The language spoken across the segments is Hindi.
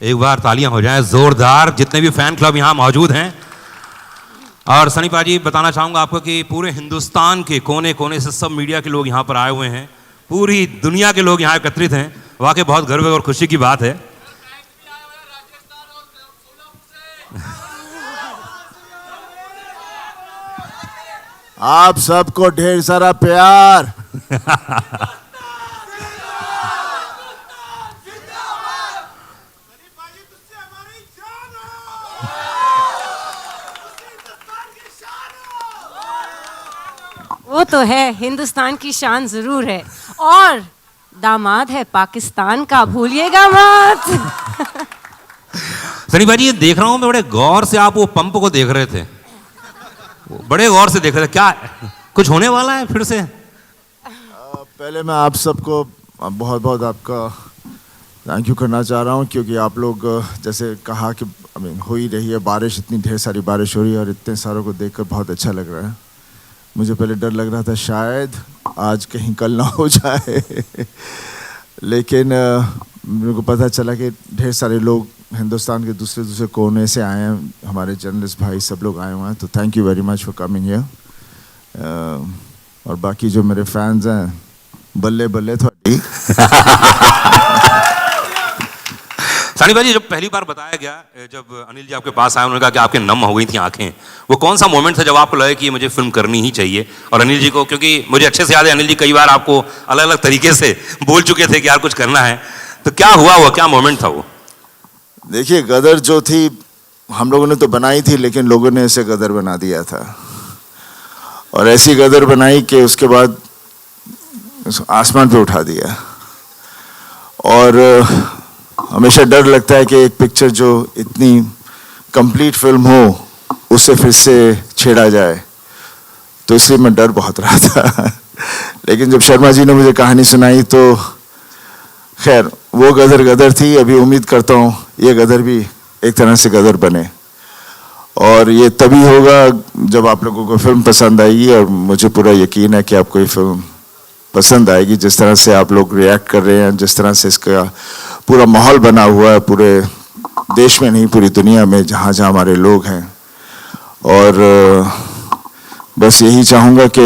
एक बार तालियां हो जाएं जोरदार, जितने भी फैन क्लब यहाँ मौजूद हैं। और सनी पाजी, बताना चाहूँगा आपको कि पूरे हिंदुस्तान के कोने कोने से सब मीडिया के लोग यहाँ पर आए हुए हैं, पूरी दुनिया के लोग यहाँ एकत्रित हैं। वाकई बहुत गर्व और खुशी की बात है। आप सबको ढेर सारा प्यार। वो तो है, हिंदुस्तान की शान जरूर है, और दामाद है पाकिस्तान का, भूलिएगा मत। सनी भाई, ये देख रहा हूँ मैं, बड़े गौर से आप वो पंप को देख रहे थे, बड़े गौर से देख रहे थे। क्या कुछ होने वाला है फिर से? पहले मैं आप सबको बहुत बहुत आपका थैंक यू करना चाह रहा हूँ, क्योंकि आप लोग जैसे कहा कि हो ही रही है बारिश, इतनी ढेर सारी बारिश हो रही है और इतने सारों को देखकर बहुत अच्छा लग रहा है। मुझे पहले डर लग रहा था शायद आज कहीं कल ना हो जाए, लेकिन मेरे को पता चला कि ढेर सारे लोग हिंदुस्तान के दूसरे दूसरे कोने से आए हैं, हमारे जर्नलिस्ट भाई सब लोग आए हुए हैं, तो thank you very much for coming here. और बाकी जो मेरे फैंस हैं, बल्ले बल्ले थोड़ी। सनी भाई, जब पहली बार बताया गया, जब अनिल जी आपके पास आए, उन्होंने कहा कि आपके नम हो गई थी आंखें, वो कौन सा मोमेंट था जब आपको लगा कि मुझे फिल्म करनी ही चाहिए? और अनिल जी को, क्योंकि मुझे अच्छे से याद है अनिल जी कई बार आपको अलग अलग तरीके से बोल चुके थे कि यार कुछ करना है, तो क्या हुआ, वो क्या मोमेंट था वो? देखिए, गदर जो थी हम लोगों ने तो बनाई थी, लेकिन लोगों ने इसे गदर बना दिया था, और ऐसी गदर बनाई कि उसके बाद आसमान पे उठा दिया। और हमेशा डर लगता है कि एक पिक्चर जो इतनी कंप्लीट फिल्म हो उसे फिर से छेड़ा जाए, तो इसलिए मैं डर बहुत रहा था। लेकिन जब शर्मा जी ने मुझे कहानी सुनाई तो खैर वो गदर गदर थी। अभी उम्मीद करता हूँ ये गदर भी एक तरह से गदर बने, और ये तभी होगा जब आप लोगों को फिल्म पसंद आएगी, और मुझे पूरा यकीन है कि आपको ये फिल्म पसंद आएगी। जिस तरह से आप लोग रिएक्ट कर रहे हैं, जिस तरह से इसका पूरा माहौल बना हुआ है, पूरे देश में नहीं पूरी दुनिया में जहाँ जहाँ हमारे लोग हैं। और बस यही चाहूँगा कि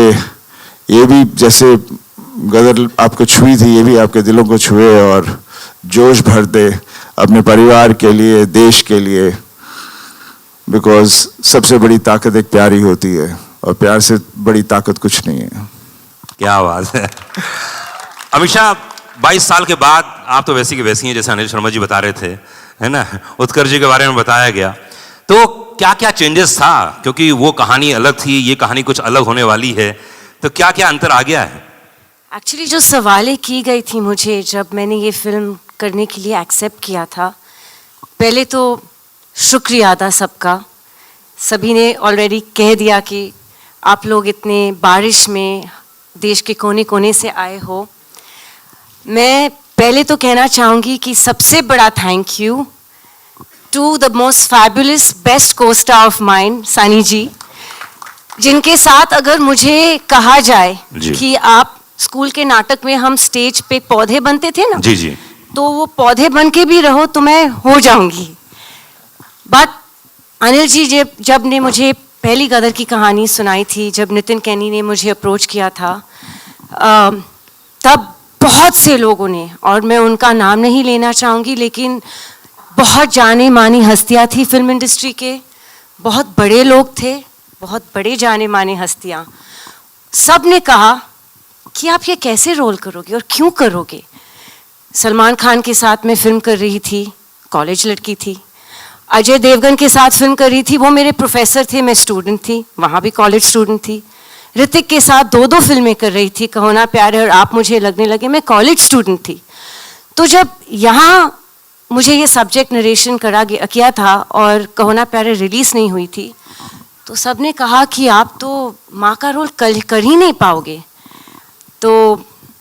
ये भी जैसे गदर आपको छुई थी, ये भी आपके दिलों को छुए और जोश भर दे अपने परिवार के लिए, देश के लिए, बिकॉज सबसे बड़ी ताकत एक प्यार ही होती है, और प्यार से बड़ी ताकत कुछ नहीं है। क्या बात है। अमीषा, 22 साल के बाद आप तो वैसी की वैसी हैं जैसे अनिल शर्मा जी बता रहे थे, है ना? उत्कर्ष जी के बारे में बताया गया, तो क्या क्या चेंजेस था? क्योंकि वो कहानी अलग थी, ये कहानी कुछ अलग होने वाली है, तो क्या क्या अंतर आ गया है? एक्चुअली जो सवालें की गई थी मुझे जब मैंने ये फिल्म करने के लिए एक्सेप्ट किया था, पहले तो शुक्रिया अदा सबका। सभी ने ऑलरेडी कह दिया कि आप लोग इतने बारिश में देश के कोने कोने से आए हो। मैं पहले तो कहना चाहूँगी कि सबसे बड़ा thank you to the most fabulous best costar of mine, Sunny ji, जिनके साथ अगर मुझे कहा जाए कि आप स्कूल के नाटक में हम स्टेज पे पौधे बनते थे ना, जी जी, तो वो पौधे बन के भी रहो तो मैं हो जाऊंगी। बट अनिल जी जब ने मुझे पहली गदर की कहानी सुनाई थी, जब नितिन कैनी ने मुझे अप्रोच किया था, तब बहुत से लोगों ने, और मैं उनका नाम नहीं लेना चाहूँगी, लेकिन बहुत जाने मानी हस्तियाँ थी फिल्म इंडस्ट्री के, बहुत बड़े लोग थे, बहुत बड़े जाने माने हस्तियाँ, सब ने कहा कि आप ये कैसे रोल करोगे और क्यों करोगे। सलमान खान के साथ मैं फिल्म कर रही थी, कॉलेज लड़की थी। अजय देवगन के साथ फिल्म कर रही थी, वो मेरे प्रोफेसर थे, मैं स्टूडेंट थी, वहाँ भी कॉलेज स्टूडेंट थी। ऋतिक के साथ 2 फिल्में कर रही थी, कहो ना प्यार है और आप मुझे लगने लगे, मैं कॉलेज स्टूडेंट थी। तो जब यहाँ मुझे ये सब्जेक्ट नरेशन किया था और कहो ना प्यार रिलीज़ नहीं हुई थी, तो सब ने कहा कि आप तो माँ का रोल कर ही नहीं पाओगे। तो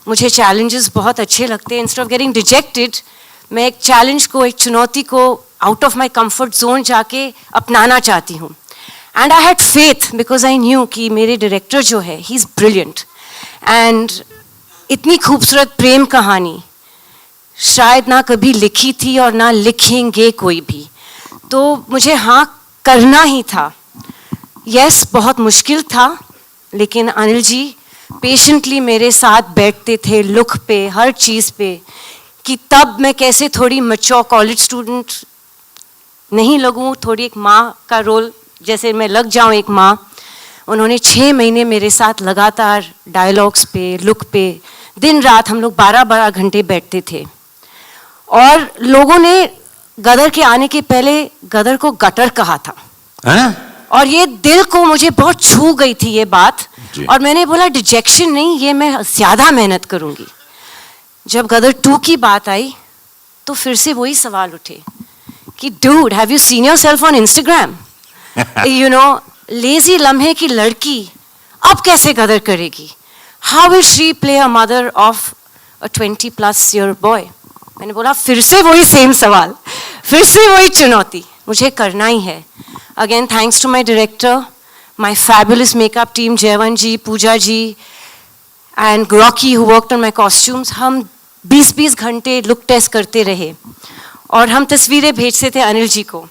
मुझे चैलेंजेस बहुत अच्छे लगते हैं। इंस्टेड ऑफ गेटिंग डिजेक्टेड, मैं एक चैलेंज को, एक चुनौती को out of my comfort zone जाके अपनाना चाहती हूँ। And I had faith because I knew कि मेरे डायरेक्टर जो है, ही इज़ ब्रिलियंट, एंड इतनी खूबसूरत प्रेम कहानी शायद ना कभी लिखी थी और ना लिखेंगे कोई भी। तो मुझे हाँ करना ही था। यस, बहुत मुश्किल था, लेकिन अनिल जी पेशेंटली मेरे साथ बैठते थे लुक पे, हर चीज़ पे, कि तब मैं कैसे थोड़ी मैच्योर कॉलेज स्टूडेंट नहीं लगूं, थोड़ी एक माँ का रोल जैसे मैं लग जाऊं एक माँ। उन्होंने 6 महीने मेरे साथ लगातार डायलॉग्स पे, लुक पे, दिन रात हम लोग 12-12 घंटे बैठते थे। और लोगों ने गदर के आने के पहले गदर को गटर कहा था। और ये दिल को मुझे बहुत छू गई थी ये बात। और मैंने बोला डिजेक्शन नहीं, ये मैं ज़्यादा मेहनत करूँगी। जब गदर 2 की बात आई तो फिर से वही सवाल उठे कि dude, have you seen yourself on Instagram? You know, lazy लम्हे की लड़की अब कैसे गदर करेगी? How will she play a mother of a 20+ year boy? मैंने बोला फिर से वही सेम सवाल, फिर से वही चुनौती, मुझे करना ही है। Again thanks to my director, my fabulous makeup team, Jaywan ji, Pooja ji and Rocky who worked on my costumes. हम 20-20 घंटे लुक टेस्ट करते रहे और हम तस्वीरें भेजते थे अनिल जी को।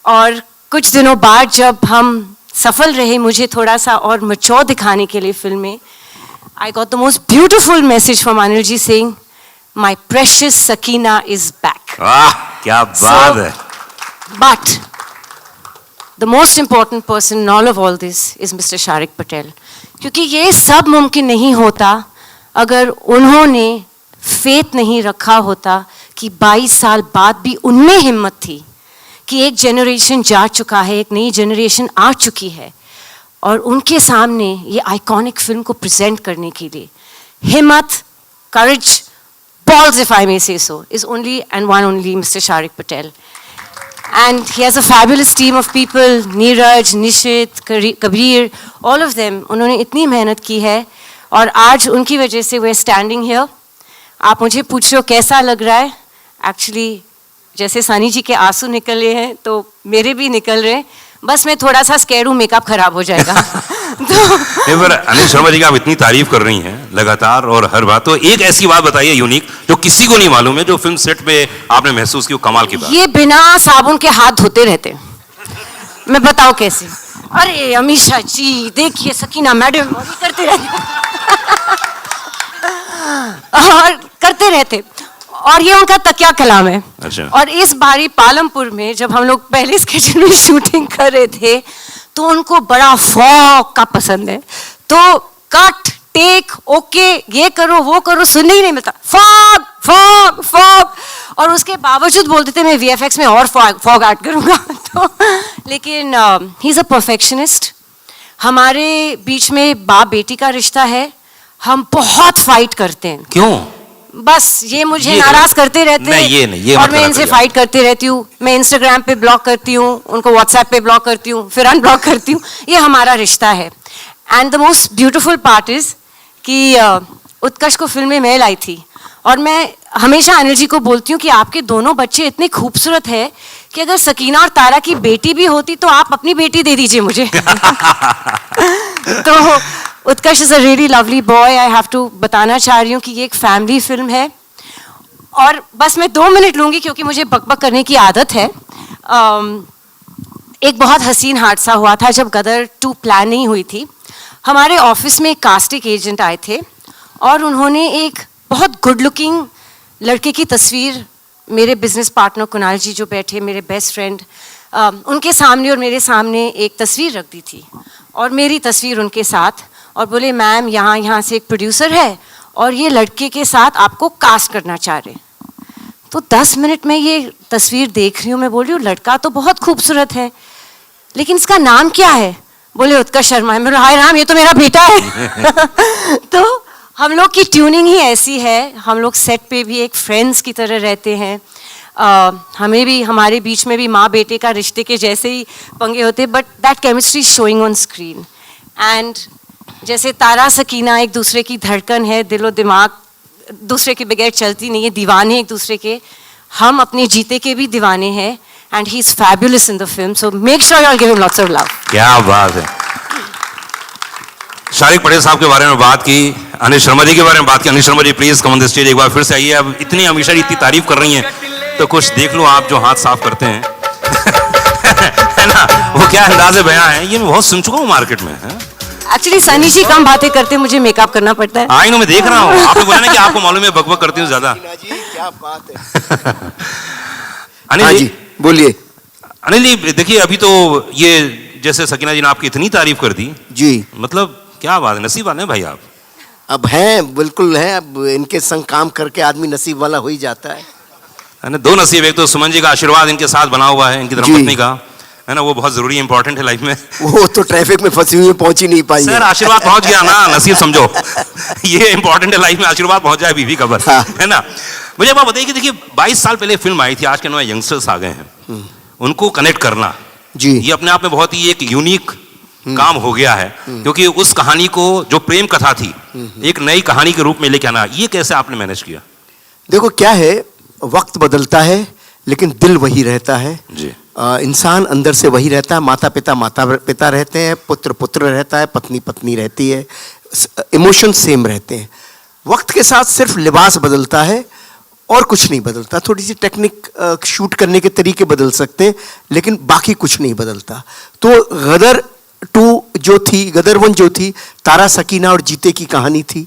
और कुछ दिनों बाद जब हम सफल रहे मुझे थोड़ा सा और मैच्योर दिखाने के लिए फिल्म में, I got the most beautiful message from Anil ji saying, my precious Sakina is back. वाह, क्या बात है। But the most important person in all of all this is mister Shariq Patel, क्योंकि ये सब मुमकिन नहीं होता अगर उन्होंने फेथ नहीं रखा होता कि 22 साल बाद भी उनमें हिम्मत थी कि एक जनरेशन जा चुका है, एक नई जनरेशन आ चुकी है, और उनके सामने ये आइकॉनिक फिल्म को प्रेजेंट करने के लिए हिम्मत, करेज, balls if I may say so, is only and one only Mr. Sharik Patel. And he has a fabulous team of people, Neeraj, Nishit, Kabir, all of them. उन्होंने इतनी मेहनत की है और आज उनकी वजह से we're standing here. आप मुझे पूछ रहे हो कैसा लग रहा है? Actually, जैसे सानी जी के आंसू निकले हैं तो मेरे भी निकल रहे हैं। बस मैं थोड़ा सा स्कैर हूँ, मेकअप खराब हो जाएगा। तो पर अनिल शर्मा जी की आप इतनी तारीफ कर रही हैं लगातार और हर बात, तो एक ऐसी बात बताइए यूनिक जो किसी को नहीं मालूम है, जो फिल्म सेट पे आपने महसूस की, वो कमाल की बात। ये बिना साबुन के हाथ धोते रहते। मैं बताऊं कैसे? अरे अमीशा जी देखिए, सकीना मैडम, और ये करते रहते और करते रहते, और ये उनका तकिया कलाम है। अच्छा। और इस बारी पालमपुर में जब हम लोग पहले स्केच में शूटिंग कर रहे थे तो उनको बड़ा फॉग का पसंद है, तो कट टेक ओके ये करो वो करो सुनने ही नहीं मिलता, फॉग फॉग फॉग। और उसके बावजूद बोलते थे मैं VFX में और फॉग ऐड करूँगा। तो लेकिन ही इज़ अ परफेक्शनिस्ट। हमारे बीच में बाप बेटी का रिश्ता है, हम बहुत फाइट करते हैं। क्यों? बस ये मुझे नाराज करते रहते हैं, ये और मैं इनसे फाइट करती रहती हूँ। मैं इंस्टाग्राम पे ब्लॉक करती हूँ, उनको व्हाट्सएप पे ब्लॉक करती हूँ, फिर अनब्लॉक करती हूँ। ये हमारा रिश्ता है। And the most beautiful part is कि उत्कर्ष को फिल्म में मैं लाई थी, और मैं हमेशा अनिल जी को बोलती हूँ कि आपके दोनों बच्चे इतने खूबसूरत है कि अगर सकीना और तारा की बेटी भी होती तो आप अपनी बेटी दे दीजिए मुझे। तो Utkarsh is a really lovely boy. I have to बताना चाह रही हूँ कि ये एक फैमिली फिल्म है। और बस मैं 2 मिनट लूँगी क्योंकि मुझे बकबक करने की आदत है। एक बहुत हसीन हादसा हुआ था जब गदर 2 प्लान नहीं हुई थी। हमारे ऑफिस में एक कास्टिंग एजेंट आए थे और उन्होंने एक बहुत गुड लुकिंग लड़के की तस्वीर मेरे बिजनेस पार्टनर कुणाल जी जो बैठे, मेरे बेस्ट फ्रेंड, उनके सामने और मेरे सामने एक तस्वीर रख दी थी और मेरी तस्वीर उनके साथ, और बोले मैम यहाँ से एक प्रोड्यूसर है और ये लड़के के साथ आपको कास्ट करना चाह रहे। तो 10 मिनट में ये तस्वीर देख रही हूँ, मैं बोल रही हूँ लड़का तो बहुत खूबसूरत है लेकिन इसका नाम क्या है? बोले उत्कर्ष शर्मा है। मैं बोला हाय राम, ये तो मेरा बेटा है। तो हम लोग की ट्यूनिंग ही ऐसी है, हम लोग सेट पे भी एक फ्रेंड्स की तरह रहते हैं। हमें भी, हमारे बीच में भी माँ बेटे का रिश्ते के जैसे ही पंगे होते, but that chemistry showing on screen. And जैसे तारा सकीना एक दूसरे की धड़कन है, दिलो दिमाग दूसरे के बगैर चलती नहीं है, दीवाने एक दूसरे के, हम अपने जीते के भी दीवाने हैं। And he is fabulous in the film, so make sure you all give him lots of love. क्या बात है। शारिक पटेल साहब के बारे में बात की, अनिल शर्मा जी के बारे में बात की। Anil Sharma ji please come on the stage, एक बार फिर से आइए। अब इतनी हमेशा इतनी तारीफ कर रही हैं तो कुछ देख लो आप जो हाथ साफ करते हैं है ना, वो क्या अंदाज़े बयां है, ये मैं बहुत सुन चुका हूँ मार्केट में। एक्चुअली सनी जी कम बातें करते हैं, मुझे मेकअप करना पड़ता है। आई नो, मैं देख रहा हूँ, आपने बोला ना कि आपको मालूम है बकबक करती हूँ ज्यादा। क्या बात है। अनिल जी बोलिए। अनिल जी देखिए, अभी तो ये जैसे सकीना जी ने आपकी इतनी तारीफ कर दी, जी मतलब क्या बात है, नसीब वाले हैं भाई आप। अब हैं, बिल्कुल हैं। अब इनके संग काम करके आदमी नसीब वाला हो ही जाता है ना। दो नसीब, एक तो सुमन जी का आशीर्वाद इनके साथ बना हुआ है, इनकी धर्मपत्नी का, है ना, वो बहुत जरूरी इंपॉर्टेंट है लाइफ में। वो तो ट्रैफिक में फंसी हुई है, पहुंच ही नहीं पाई सर है। आशीर्वाद पहुंच गया ना, नसीब समझो। ये इंपॉर्टेंट है लाइफ में, आशीर्वाद पहुंच जाए बीवी का बस, हाँ। है ना। मुझे एक बात बताइए कि देखिए 22 साल पहले फिल्म आई थी, आज के नए यंगस्टर्स आ गए हैं, उनको कनेक्ट करना जी ये अपने आप में बहुत ही एक यूनिक काम हो गया है, क्योंकि उस कहानी को जो प्रेम कथा थी एक नई कहानी के रूप में लेके आना, ये कैसे आपने मैनेज किया? देखो क्या है, वक्त बदलता है लेकिन दिल वही रहता है जी। इंसान अंदर से वही रहता है। माता पिता रहते हैं, पुत्र पुत्र रहता है, पत्नी पत्नी रहती है, इमोशन सेम रहते हैं। वक्त के साथ सिर्फ लिबास बदलता है और कुछ नहीं बदलता। थोड़ी सी टेक्निक शूट करने के तरीके बदल सकते हैं लेकिन बाकी कुछ नहीं बदलता। तो गदर 2 जो थी, गदर 1 जो थी, तारा सकीना और जीते की कहानी थी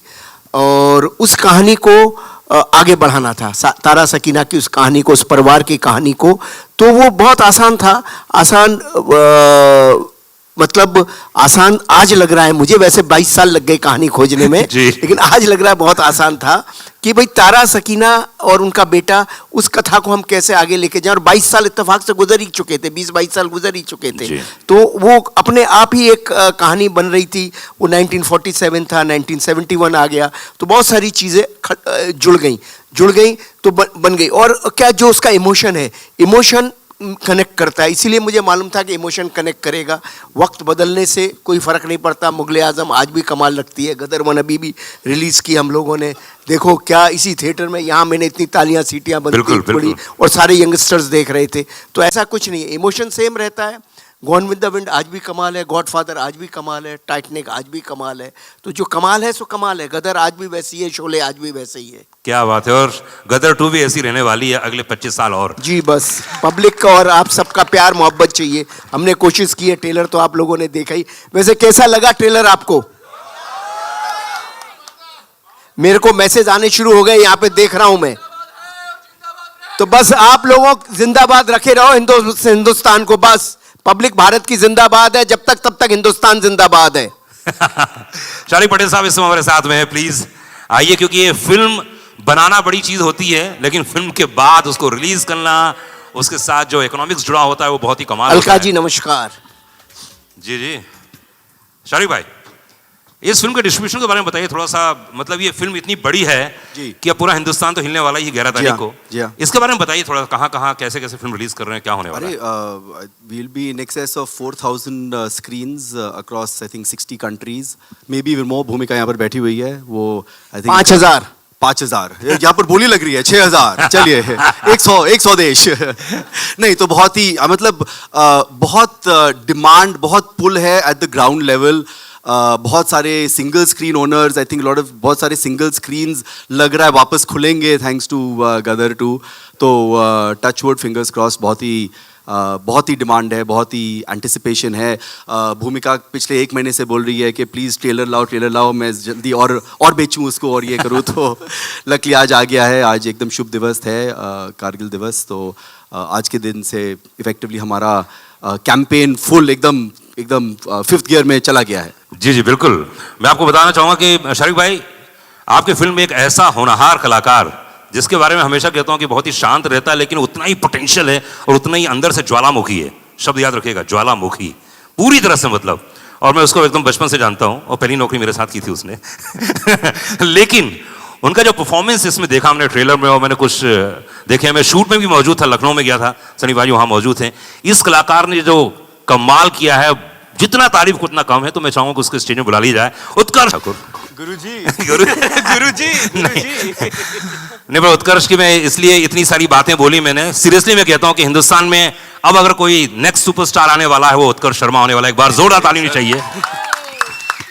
और उस कहानी को आगे बढ़ाना था, तारा सकीना की उस कहानी को, उस परिवार की कहानी को। तो वो बहुत आसान था, मतलब आसान आज लग रहा है मुझे, वैसे 22 साल लग गए कहानी खोजने में लेकिन आज लग रहा है बहुत आसान था कि भाई तारा सकीना और उनका बेटा, उस कथा को हम कैसे आगे लेके जाएं। और 22 साल इत्तेफाक से गुजर ही चुके थे, 20-22 साल गुजर ही चुके थे। तो वो अपने आप ही एक कहानी बन रही थी। वो 1947 था, 1971 आ गया, तो बहुत सारी चीज़ें जुड़ गई तो बन गई। और क्या जो उसका इमोशन है, इमोशन कनेक्ट करता है, इसीलिए मुझे मालूम था कि इमोशन कनेक्ट करेगा। वक्त बदलने से कोई फ़र्क नहीं पड़ता। मुगले आज़म आज भी कमाल लगती है, गदर 1 अभी भी रिलीज़ की हम लोगों ने, देखो क्या इसी थिएटर में, यहाँ मैंने इतनी तालियां सीटियां बंद पड़ी और सारे यंगस्टर्स देख रहे थे। तो ऐसा कुछ नहीं है, इमोशन सेम रहता है। गॉन विद द विंड आज भी कमाल है, गॉडफादर आज भी कमाल है, टाइटैनिक आज भी कमाल है। तो जो कमाल है सो कमाल है। गदर आज भी वैसी है, शोले आज भी वैसे ही है। क्या बात है। और गदर 2 भी ऐसी रहने वाली है अगले 25 साल और। जी बस पब्लिक का और आप सबका प्यार मोहब्बत चाहिए। हमने कोशिश की है, ट्रेलर तो आप लोगों ने देखा ही। वैसे कैसा लगा ट्रेलर आपको? मेरे को मैसेज आने शुरू हो गए, यहाँ पे देख रहा हूं मैं। तो बस आप लोगों जिंदाबाद रखे रहो हिंदुस्तान को। बस पब्लिक भारत की जिंदाबाद है, जब तक तब तक हिंदुस्तान जिंदाबाद है। शारिक पटेल साहब इस समय हमारे साथ में है, प्लीज आइए, क्योंकि ये फिल्म बनाना बड़ी चीज होती है लेकिन फिल्म के बाद उसको रिलीज करना, उसके साथ जो इकोनॉमिक्स जुड़ा होता है वो बहुत ही कमाल अलका जी नमस्कार। जी जी शारिक भाई, इस फिल्म के डिस्ट्रीब्यूशन के बारे में बताइए थोड़ा सा। मतलब ये फिल्म इतनी बड़ी है कि अब पूरा हिंदुस्तान तो हिलने वाला ही 11 तारीख को। इसके बारे में बताइए थोड़ा, कहाँ कैसे फिल्म रिलीज कर रहे हैं, क्या होने वाला है? We'll be in excess of 4,000 screens across I think 60 countries, maybe even more। भूमिका यहाँ पर बैठी हुई है, वो I think 5,000 यहाँ पर बोली लग रही है 6,000। चलिए 100 देश। नहीं तो बहुत ही मतलब बहुत डिमांड, बहुत पुल है एट द ग्राउंड लेवल। बहुत सारे single screen owners, I think बहुत सारे सिंगल स्क्रीन्स लग रहा है वापस खुलेंगे थैंक्स टू गदर 2। तो टच वुड, फिंगर्स क्रॉस, बहुत ही डिमांड है, बहुत ही एंटिसिपेशन है। भूमिका पिछले 1 महीने से बोल रही है कि प्लीज़ ट्रेलर लाओ, मैं जल्दी और बेचूं उसको और ये करूँ। तो लकीली आज आ गया है। आज एकदम शुभ दिवस है, कारगिल दिवस। तो आज के दिन से इफेक्टिवली हमारा कैंपेन फुल एकदम 5th गियर में चला गया है। जी जी बिल्कुल। मैं आपको बताना चाहूँगा कि शारिक भाई, आपके फिल्म में एक ऐसा होनहार कलाकार, जिसके बारे में हमेशा कहता हूँ कि बहुत ही शांत रहता है लेकिन उतना ही पोटेंशियल है और उतना ही अंदर से ज्वालामुखी है। शब्द याद रखिएगा, ज्वालामुखी, पूरी तरह से मतलब। और मैं उसको एकदम बचपन से जानता हूँ और पहली नौकरी मेरे साथ की थी उसने। लेकिन उनका जो परफॉर्मेंस इसमें देखा हमने ट्रेलर में, और मैंने कुछ देखे, मैं शूट में भी मौजूद था, लखनऊ में गया था, सनी भाई वहाँ मौजूद थे। इस कलाकार ने जो कमाल किया है, जितना तारीफ उतना कम है। तो मैं चाहूंगा कि उसके स्टेज में बुला लिया जाए उत्कर्ष ठाकुर। गुरुजी नहीं, पर उत्कर्ष की मैं इसलिए इतनी सारी बातें बोली मैंने, सीरियसली मैं कहता हूं कि हिंदुस्तान में अब अगर कोई नेक्स्ट सुपरस्टार आने वाला है वो उत्कर्ष शर्मा होने वाला है। एक बार जोरदार ताली होनी चाहिए।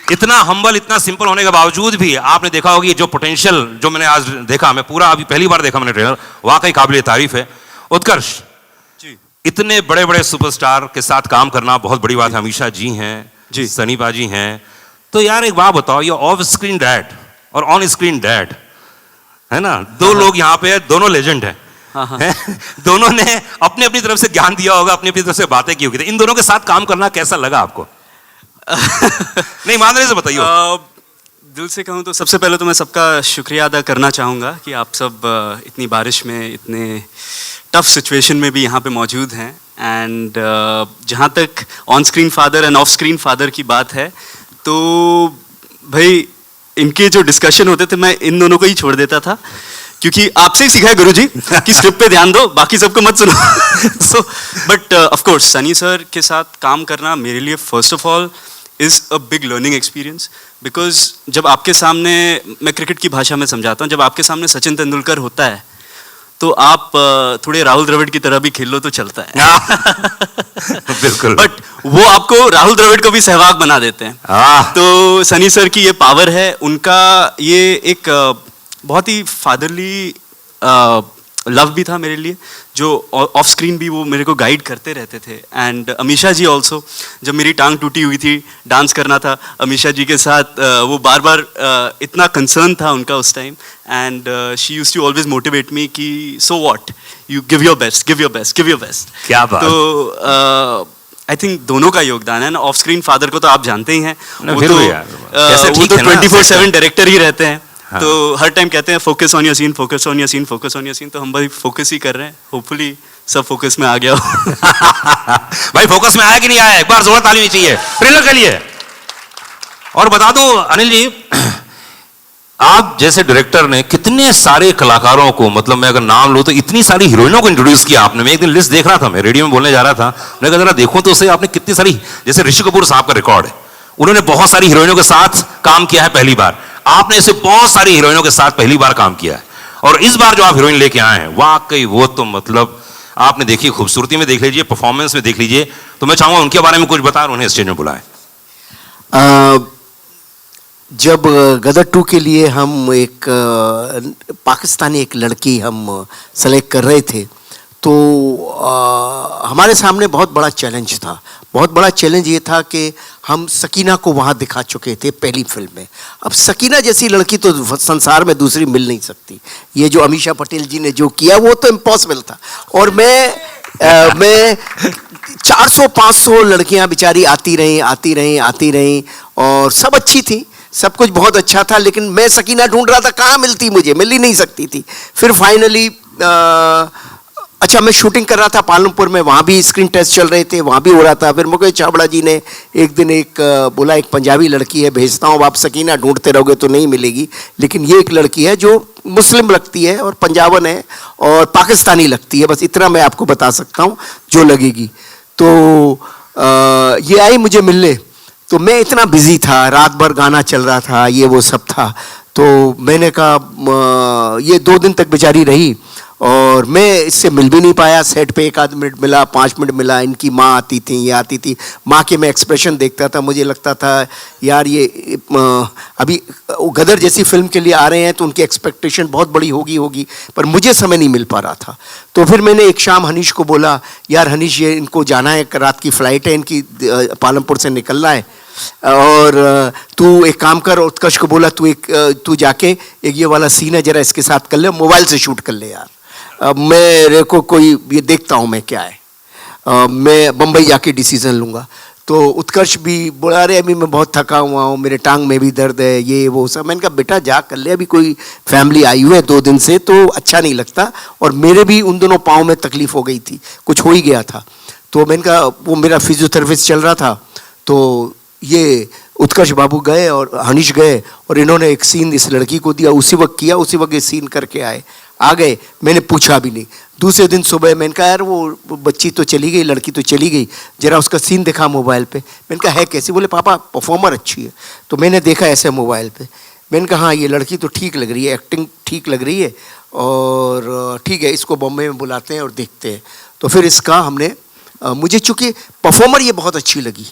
इतना हम्बल, इतना सिंपल होने के बावजूद भी आपने देखा होगा ये जो पोटेंशियल जो मैंने आज देखा, मैं पूरा अभी पहली बार देखा मैंने ट्रेलर, वाकई काबिल तारीफ है। उत्कर्ष जी इतने बड़े बड़े सुपरस्टार के साथ काम करना बहुत बड़ी बात है। अमीषा जी हैं जी। सनी पाजी हैं, तो यार एक बात बताओ, ये ऑफ स्क्रीन डैड और ऑन स्क्रीन डैड है ना, दो लोग यहाँ पे दोनों लेजेंड हैं। हैं? दोनों ने अपनी अपनी तरफ से ज्ञान दिया होगा, अपनी अपनी तरफ से बातें की होगी, तो इन दोनों के साथ काम करना कैसा लगा आपको? नहीं ईमानदारी से बताइए। दिल से कहूँ तो सबसे पहले तो मैं सबका शुक्रिया अदा करना चाहूँगा कि आप सब इतनी बारिश में, इतने टफ सिचुएशन में भी यहाँ पे मौजूद हैं। एंड जहाँ तक on screen father end of screen father की बात है, तो भाई इनके जो डिस्कशन होते थे मैं इन दोनों को ही छोड़ देता था, क्योंकि आपसे ही सीखा है गुरुजी कि स्क्रिप्ट पे ध्यान दो, बाकी सबको मत सुनो। So but of course Sunny sir के साथ काम करना मेरे लिए first of all is a big learning experience, because जब आपके सामने, मैं क्रिकेट की भाषा में समझाता हूँ, जब आपके सामने सचिन तेंदुलकर होता है तो आप थोड़े राहुल द्रविड़ की तरह भी खेल लो तो चलता है। बिल्कुल। बट वो आपको राहुल द्रविड़ को भी सहवाग बना देते हैं। तो सनी सर की ये पावर है, उनका ये एक बहुत ही फादरली लव भी था मेरे लिए, जो ऑफ स्क्रीन भी वो मेरे को गाइड करते रहते थे। एंड अमीषा जी ऑल्सो, जब मेरी टांग टूटी हुई थी, डांस करना था अमीषा जी के साथ, वो बार बार इतना कंसर्न था उनका उस time, and she used to always motivate me कि so what, you give your best, give your best, give your best. क्या बात। तो आई थिंक दोनों का योगदान है ना। ऑफ स्क्रीन फादर को तो आप जानते ही हैं, वो फिर तो भी यार, कैसे ठीक है ना, 24/7 डायरेक्टर ही रहते हैं। हाँ। तो हर टाइम कहते हैं focus on your scene, focus on your scene, focus on your scene, तो हम भाई फोकस ही कर रहे हैं। होपफुली सब फोकस में आ गया हो। भाई फोकस में आया कि नहीं आया, एक बार जोर ताली होनी चाहिए ट्रेलर के लिए। और बता दो अनिल जी, आप जैसे डायरेक्टर ने कितने सारे कलाकारों को, मतलब मैं अगर नाम लूं तो इतनी सारी हीरोइनों को इंट्रोड्यूस किया आपने। मैं एक दिन लिस्ट देख रहा था, मैं रेडियो में बोलने जा रहा था, मैं कहा जरा देखूं तो उसे आपने कितनी सारी, जैसे ऋषि कपूर साहब का रिकॉर्ड है, उन्होंने बहुत सारी हीरोइनों के साथ काम किया है पहली बार, आपने ऐसे बहुत सारी हीरोइनों के साथ पहली बार काम किया है। और इस बार जो आप हीरोइन लेके आए हैं, वाकई वो तो मतलब आपने देखी, खूबसूरती में देख लीजिए, परफॉर्मेंस में देख लीजिए, तो मैं चाहूंगा उनके बारे में कुछ बता, उन्हें स्टेज में बुलाएं। जब गदर 2 के लिए हम एक पाकिस्तानी एक लड़की हम सेलेक्ट कर रहे थे, तो हमारे सामने बहुत बड़ा चैलेंज था। बहुत बड़ा चैलेंज ये था कि हम सकीना को वहाँ दिखा चुके थे पहली फिल्म में। अब सकीना जैसी लड़की तो संसार में दूसरी मिल नहीं सकती। ये जो अमीषा पटेल जी ने जो किया वो तो इम्पॉसिबल था। और मैं 400-500 लड़कियाँ बेचारी आती रहीं और सब अच्छी थी, सब कुछ बहुत अच्छा था, लेकिन मैं सकीना ढूंढ रहा था, कहाँ मिलती, मुझे मिल ही नहीं सकती थी। फिर फाइनली अच्छा, मैं शूटिंग कर रहा था पालमपुर में, वहाँ भी स्क्रीन टेस्ट चल रहे थे, वहाँ भी हो रहा था। फिर मुकेश छाबड़ा जी ने एक दिन बोला, एक पंजाबी लड़की है भेजता हूँ, आप सकीना ढूंढते रहोगे तो नहीं मिलेगी, लेकिन ये एक लड़की है जो मुस्लिम लगती है और पंजाबन है और पाकिस्तानी लगती है, बस इतना मैं आपको बता सकता हूँ जो लगेगी। तो ये आई मुझे मिलने, तो मैं इतना बिजी था, रात भर गाना चल रहा था, ये वो सब था, तो मैंने कहा ये 2 दिन तक बेचारी रही और मैं इससे मिल भी नहीं पाया। सेट पे 1 आध मिनट मिला, 5 मिनट मिला। इनकी माँ आती थी, ये आती थी, माँ के मैं एक्सप्रेशन देखता था, मुझे लगता था यार ये अभी गदर जैसी फिल्म के लिए आ रहे हैं तो उनकी एक्सपेक्टेशन बहुत बड़ी होगी, पर मुझे समय नहीं मिल पा रहा था। तो फिर मैंने एक शाम हनीश को बोला, यार हनीश ये इनको जाना है, रात की फ़्लाइट है इनकी, पालमपुर से निकलना है, और तू एक काम कर। उत्कर्ष को बोला तू जाके एक ये वाला सीन है जरा इसके साथ कर ले, मोबाइल से शूट कर ले यार, मेरे को कोई ये देखता हूँ मैं क्या है, मैं बम्बई जाके डिसीजन लूँगा। तो उत्कर्ष भी बोला, अरे अभी मैं बहुत थका हुआ हूँ, मेरे टांग में भी दर्द है, ये वो सब। मैंने कहा बेटा जा कर ले, अभी कोई फैमिली आई हुई है 2 दिन से, तो अच्छा नहीं लगता। और मेरे भी उन दोनों पाँव में तकलीफ़ हो गई थी, कुछ हो ही गया था। तो मैंने कहा, वो मेरा फिजियोथेरेपिस्ट चल रहा था, तो ये उत्कर्ष बाबू गए और हनीश गए और इन्होंने एक सीन इस लड़की को दिया, उसी वक्त किया, उसी वक्त ये सीन करके आ गए। मैंने पूछा भी नहीं। दूसरे दिन सुबह मैंने कहा, यार वो बच्ची तो चली गई, लड़की तो चली गई, जरा उसका सीन दिखा मोबाइल पे। मैंने कहा है कैसी? बोले पापा परफॉर्मर अच्छी है। तो मैंने देखा ऐसे मोबाइल पे, मैंने कहा हाँ ये लड़की तो ठीक लग रही है, एक्टिंग ठीक लग रही है, और ठीक है इसको बॉम्बे में बुलाते हैं और देखते हैं। तो फिर इसका हमने मुझे चूँकि परफॉर्मर ये बहुत अच्छी लगी,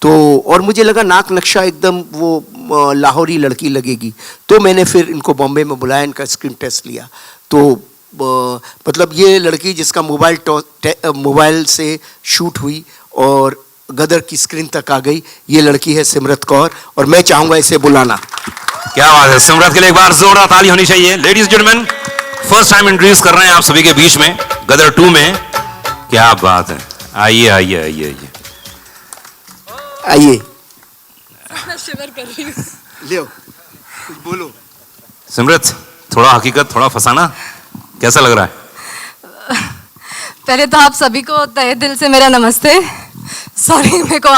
तो और मुझे लगा नाक नक्शा एकदम वो लाहौरी लड़की लगेगी, तो मैंने फिर इनको बॉम्बे में बुलाया, इनका स्क्रीन टेस्ट लिया। तो मतलब ये लड़की जिसका मोबाइल से शूट हुई और गदर की स्क्रीन तक आ गई, ये लड़की है सिमरत कौर, और मैं चाहूंगा इसे बुलाना। क्या बात है, सिमरत के लिए एक बार जोरदार ताली होनी चाहिए। Ladies gentleman, first time introduce कर रहे हैं आप सभी के बीच में गदर 2 में। क्या बात है, आइए आइए आइए आइए आइए, शिवर कर रही हूँ। ले कुछ बोलो। सिमरत, थोड़ा हकीकत थोड़ा फसाना, कैसा लग रहा है? पहले तो आप सभी को तहे दिल से मेरा नमस्ते। सॉरी मेरे को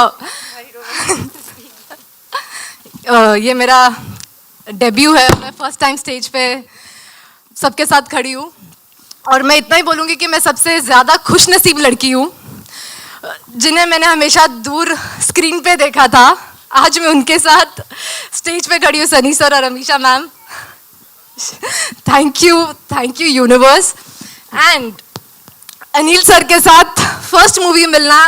ये मेरा डेब्यू है, मैं फर्स्ट टाइम स्टेज पे सबके साथ खड़ी हूँ, और मैं इतना ही बोलूँगी कि मैं सबसे ज़्यादा खुश नसीब लड़की हूँ जिन्हें मैंने हमेशा दूर स्क्रीन पे देखा था। आज मैं उनके साथ स्टेज पे खड़ी हूँ, सनी सर और Amisha ma'am. Thank you universe. And Anil sir के साथ फर्स्ट मूवी मिलना,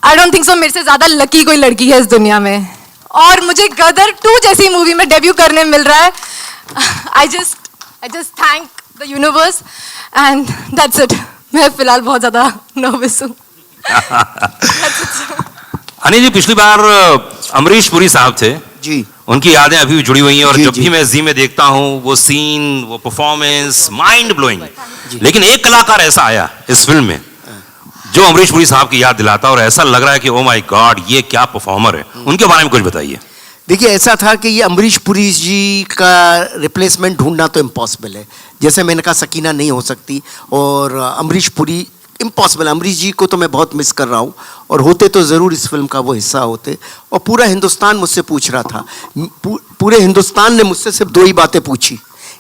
आई डोंट थिंक सो मेरे से ज़्यादा लकी कोई लड़की है इस दुनिया में, और मुझे गदर 2 जैसी मूवी में डेब्यू करने मिल रहा है। I just thank the universe and that's it. मैं फिलहाल बहुत ज़्यादा नर्वस हूँ। अनिल जी, पिछली बार अमरीश पुरी साहब थे जी, उनकी यादें अभी भी जुड़ी हुई हैं, और जी, जब जी। भी मैं जी में देखता हूँ वो सीन, वो परफॉर्मेंस माइंड ब्लोइंग। लेकिन एक कलाकार ऐसा आया इस फिल्म में जो अमरीश पुरी साहब की याद दिलाता, और ऐसा लग रहा है कि ओ माय गॉड, ये क्या परफॉर्मर है। उनके बारे में कुछ बताइए। देखिए ऐसा था कि ये अमरीश पुरी जी का रिप्लेसमेंट ढूंढना तो इम्पॉसिबल है। जैसे मैंने कहा सकीना नहीं हो सकती, और अमरीश पुरी इम्पॉसिबल। अमरीश जी को तो मैं बहुत मिस कर रहा हूँ, और होते तो ज़रूर इस फिल्म का वो हिस्सा होते। और पूरा हिंदुस्तान मुझसे पूछ रहा था, पूरे हिंदुस्तान ने मुझसे सिर्फ 2 ही बातें पूछी।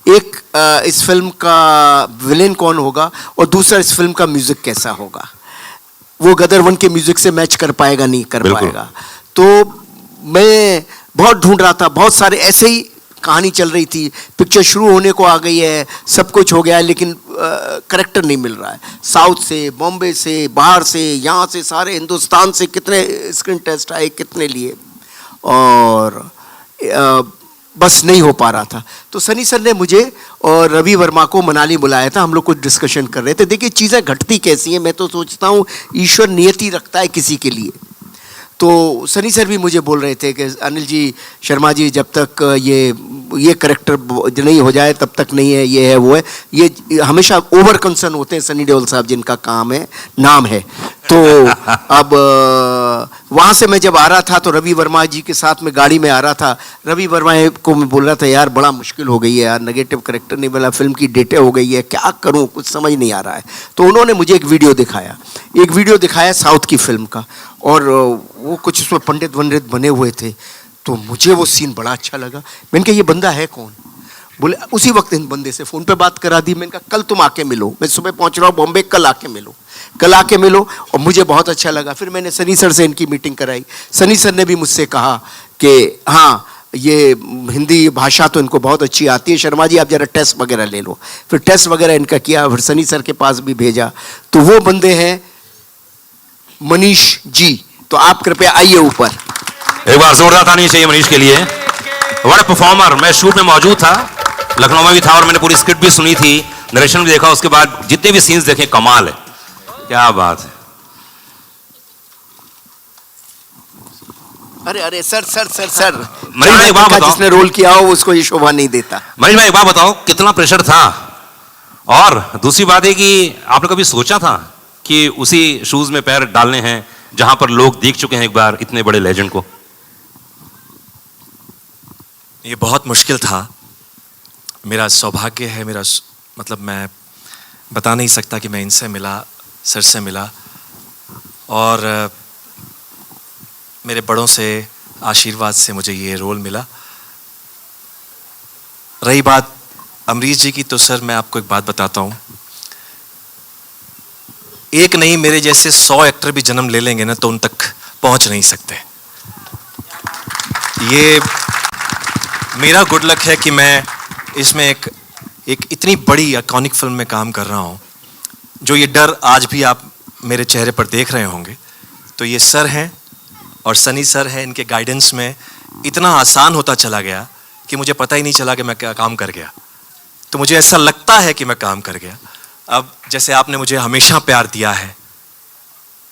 एक इस फिल्म का विलेन कौन होगा, और दूसरा इस फिल्म का म्यूज़िक कैसा होगा। वो गदर 1 के म्यूज़िक से मैच कर पाएगा, नहीं कर पाएगा। तो मैं बहुत ढूंढ रहा था, बहुत सारे ऐसे ही कहानी चल रही थी, पिक्चर शुरू होने को आ गई है, सब कुछ हो गया है, लेकिन करेक्टर नहीं मिल रहा है। साउथ से, बॉम्बे से, बाहर से, यहाँ से, सारे हिंदुस्तान से कितने स्क्रीन टेस्ट आए, कितने लिए, और बस नहीं हो पा रहा था। तो सनी सर ने मुझे और रवि वर्मा को मनाली बुलाया था, हम लोग कुछ डिस्कशन कर रहे थे। देखिए चीज़ें घटती कैसी हैं, मैं तो सोचता हूँ ईश्वर नियति रखता है किसी के लिए। तो सनी सर भी मुझे बोल रहे थे कि अनिल जी, शर्मा जी, जब तक ये करेक्टर नहीं हो जाए तब तक नहीं है, ये है वो है, ये हमेशा ओवर कंसर्न होते हैं सनी देओल साहब, जिनका काम है, नाम है। तो अब वहाँ से मैं जब आ रहा था तो रवि वर्मा जी के साथ में गाड़ी में आ रहा था। रवि वर्मा को मैं बोल रहा था, यार बड़ा मुश्किल हो गई है यार, नेगेटिव करेक्टर नहीं मिला, फिल्म की डेटें हो गई है, क्या करूँ, कुछ समझ नहीं आ रहा है। तो उन्होंने मुझे एक वीडियो दिखाया साउथ की फिल्म का, और वो कुछ उसमें पंडित वंडित बने हुए थे। तो मुझे वो सीन बड़ा अच्छा लगा। मैंने कहा ये बंदा है कौन? बोले उसी वक्त इन बंदे से फ़ोन पे बात करा दी। मैंने कहा कल तुम आके मिलो, मैं सुबह पहुंच रहा हूँ बॉम्बे, कल आके मिलो। और मुझे बहुत अच्छा लगा। फिर मैंने सनी सर से इनकी मीटिंग कराई। सनी सर ने भी मुझसे कहा कि हाँ, ये हिंदी भाषा तो इनको बहुत अच्छी आती है, शर्मा जी आप ज़रा टेस्ट वगैरह ले लो। फिर टेस्ट वगैरह इनका किया, फिर सनी सर के पास भी भेजा। तो वो बंदे हैं मनीष जी। तो आप कृपया आइए ऊपर। एक बार जोरदार ताली चाहिए मनीष के लिए। What a performer. मैं शूट में मौजूद था, लखनऊ में भी था, और मैंने पूरी स्क्रिप्ट भी सुनी थी, नरेशन भी देखा, उसके बाद जितने भी सीन्स देखे कमाल है। क्या बात है। अरे अरे सर मनीष भाई एक बात बताओ, जिसने रोल किया हो उसको ये शोभा नहीं देता। मनीष भाई एक बात बताओ, कितना प्रेशर था? और दूसरी बात है कि आपने कभी सोचा था कि उसी शूज में पैर डालने हैं जहां पर लोग देख चुके हैं एक बार इतने बड़े लेजेंड को? ये बहुत मुश्किल था। मेरा सौभाग्य है, मतलब मैं बता नहीं सकता कि मैं इनसे मिला, सर से मिला, और मेरे बड़ों से आशीर्वाद से मुझे ये रोल मिला। रही बात अमरीश जी की, तो सर मैं आपको एक बात बताता हूँ, एक नहीं मेरे जैसे 100 एक्टर भी जन्म ले लेंगे ना तो उन तक पहुंच नहीं सकते। ये मेरा गुड लक है कि मैं इसमें एक इतनी बड़ी आइकॉनिक फिल्म में काम कर रहा हूं। जो ये डर आज भी आप मेरे चेहरे पर देख रहे होंगे, तो ये सर हैं और सनी सर है, इनके गाइडेंस में इतना आसान होता चला गया कि मुझे पता ही नहीं चला कि मैं क्या काम कर गया। तो मुझे ऐसा लगता है कि मैं काम कर गया। अब जैसे आपने मुझे हमेशा प्यार दिया है,